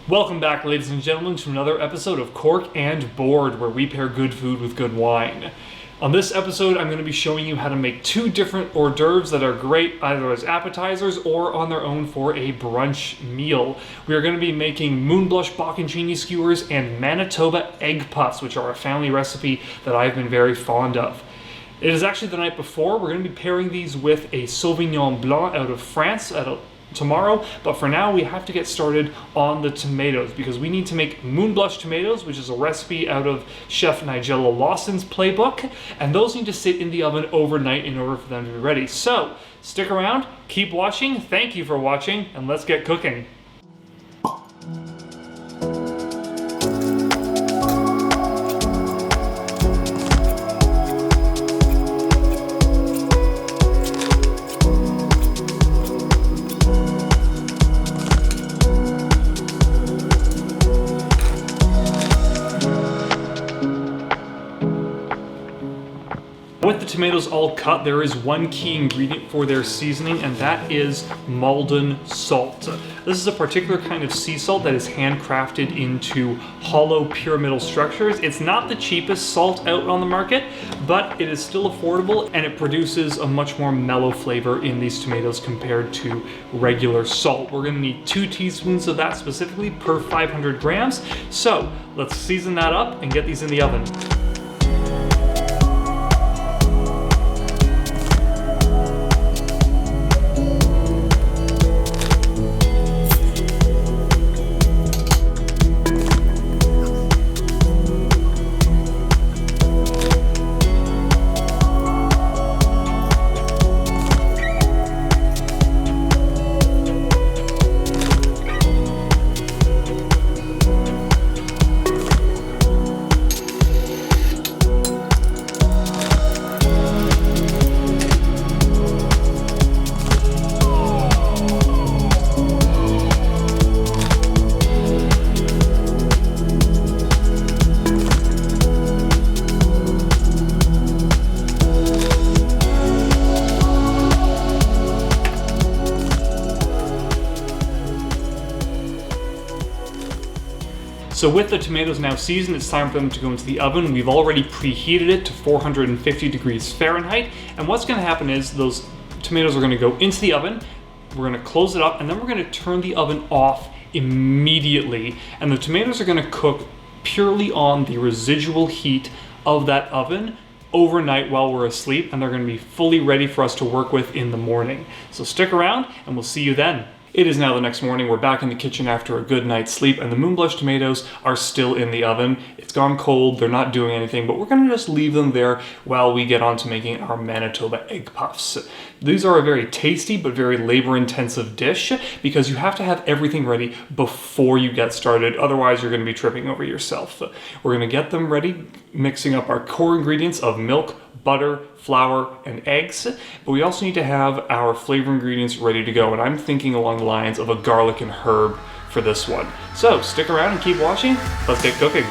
Welcome back, ladies and gentlemen, to another episode of Cork and Board, where we pair good food with good wine. On this episode, I'm going to be showing you how to make two different hors d'oeuvres that are great either as appetizers or on their own for a brunch meal. We are going to be making Moonblush Bocconcini skewers and Manitoba egg puffs, which are a family recipe that I've been very fond of. It is actually the night before. We're going to be pairing these with a Sauvignon Blanc out of France tomorrow, but for now we have to get started on the tomatoes because we need to make Moonblush tomatoes, which is a recipe out of Chef Nigella Lawson's playbook, and those need to sit in the oven overnight in order for them to be ready. So stick around, keep watching, thank you for watching, and let's get cooking. With the tomatoes all cut, there is one key ingredient for their seasoning, and that is Maldon salt. This is a particular kind of sea salt that is handcrafted into hollow pyramidal structures. It's not the cheapest salt out on the market, but it is still affordable, and it produces a much more mellow flavor in these tomatoes compared to regular salt. We're going to need 2 teaspoons of that specifically per 500 grams. So let's season that up and get these in the oven. So with the tomatoes now seasoned, it's time for them to go into the oven. We've already preheated it to 450 degrees Fahrenheit. And what's going to happen is those tomatoes are going to go into the oven. We're going to close it up, and then we're going to turn the oven off immediately. And the tomatoes are going to cook purely on the residual heat of that oven overnight while we're asleep, and they're going to be fully ready for us to work with in the morning. So stick around, and we'll see you then. It is now the next morning. We're back in the kitchen after a good night's sleep, and the Moonblush tomatoes are still in the oven. It's gone cold, they're not doing anything, but we're gonna just leave them there while we get on to making our Manitoba egg puffs. These are a very tasty but very labor-intensive dish because you have to have everything ready before you get started, otherwise you're gonna be tripping over yourself. We're gonna get them ready, mixing up our core ingredients of milk, butter, flour, and eggs, but we also need to have our flavor ingredients ready to go, and I'm thinking along the lines of a garlic and herb for this one. So stick around and keep watching. Let's get cooking.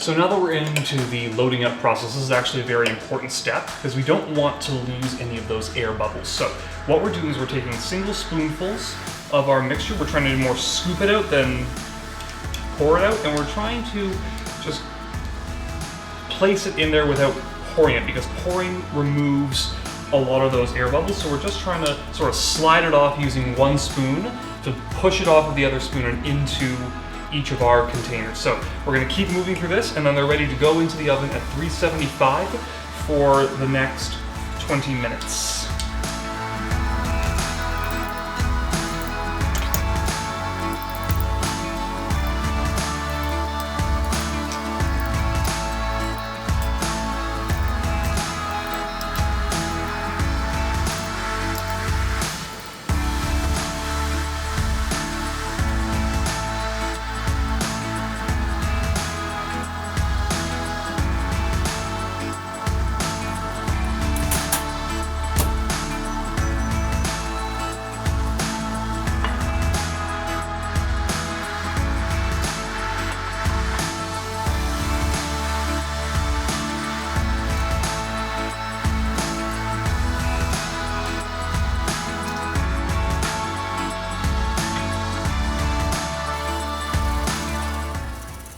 So now that we're into the loading up process, this is actually a very important step because we don't want to lose any of those air bubbles. So what we're doing is we're taking single spoonfuls of our mixture. We're trying to more scoop it out than pour it out, and we're trying to just place it in there without pouring it, because pouring removes a lot of those air bubbles. So we're just trying to sort of slide it off using one spoon to push it off of the other spoon and into each of our containers. So we're going to keep moving through this, and then they're ready to go into the oven at 375 for the next 20 minutes.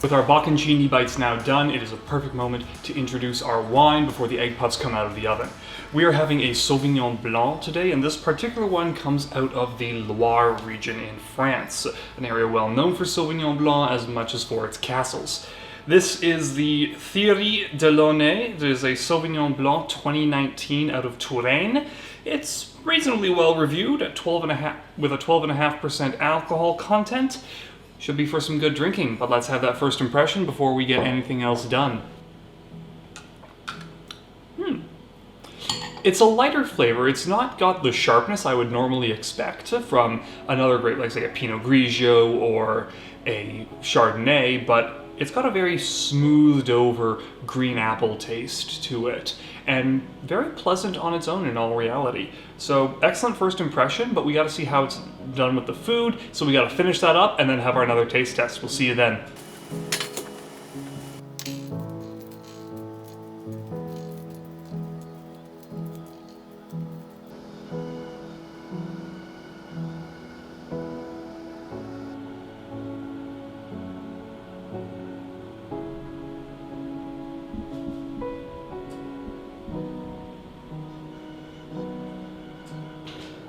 With our Bocconcini bites now done, it is a perfect moment to introduce our wine before the egg puffs come out of the oven. We are having a Sauvignon Blanc today, and this particular one comes out of the Loire region in France, an area well known for Sauvignon Blanc as much as for its castles. This is the Thierry Delaunay. It is a Sauvignon Blanc 2019 out of Touraine. It's reasonably well reviewed at 12.5 with a 12.5% alcohol content. Should be for some good drinking, but let's have that first impression before we get anything else done. It's a lighter flavor. It's not got the sharpness I would normally expect from another grape, like say a Pinot Grigio or a Chardonnay, but it's got a very smoothed over green apple taste to it, and very pleasant on its own in all reality. So excellent first impression, but we gotta see how it's done with the food, so we gotta finish that up and then have our another taste test. We'll see you then.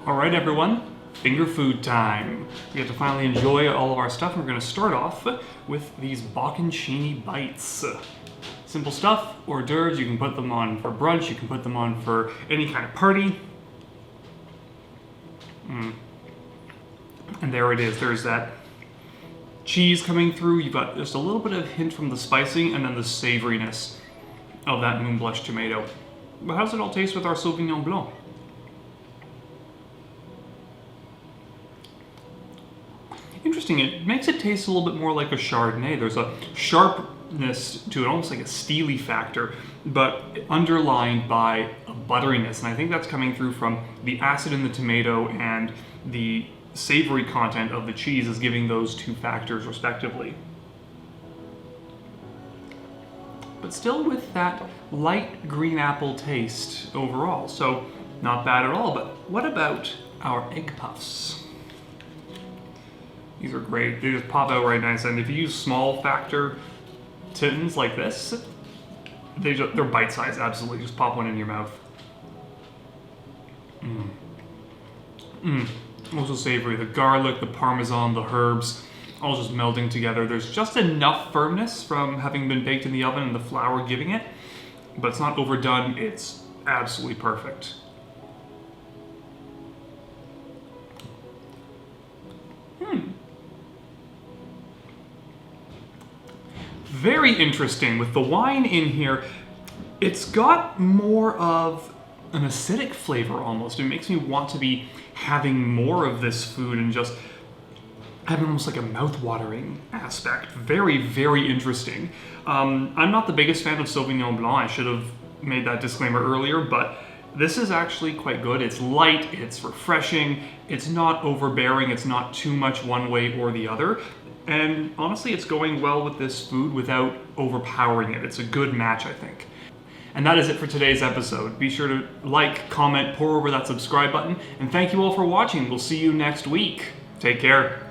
All right, everyone, finger food time. We have to finally enjoy all of our stuff. We're gonna start off with these Bocconcini bites. Simple stuff, hors d'oeuvres. You can put them on for brunch. You can put them on for any kind of party. And there it is. There's that cheese coming through. You've got just a little bit of hint from the spicing and then the savoriness of that Moonblush tomato. But how does it all taste with our Sauvignon Blanc? Interesting, it makes it taste a little bit more like a Chardonnay. There's a sharpness to it, almost like a steely factor, but underlined by a butteriness. And I think that's coming through from the acid in the tomato, and the savory content of the cheese is giving those two factors respectively. But still with that light green apple taste overall. So not bad at all, but what about our egg puffs? These are great. They just pop out right nice. And if you use small factor tins like this, they're bite size. Absolutely, just pop one in your mouth. Also savory. The garlic, the parmesan, the herbs, all just melding together. There's just enough firmness from having been baked in the oven and the flour giving it, but it's not overdone. It's absolutely perfect. Very interesting with the wine in here. It's got more of an acidic flavor almost. It makes me want to be having more of this food and just having almost like a mouth-watering aspect. Very, very interesting. I'm not the biggest fan of Sauvignon Blanc. I should have made that disclaimer earlier, but this is actually quite good. It's light, it's refreshing, it's not overbearing, it's not too much one way or the other. And honestly, it's going well with this food without overpowering it. It's a good match, I think. And that is it for today's episode. Be sure to like, comment, pour over that subscribe button, and thank you all for watching. We'll see you next week. Take care.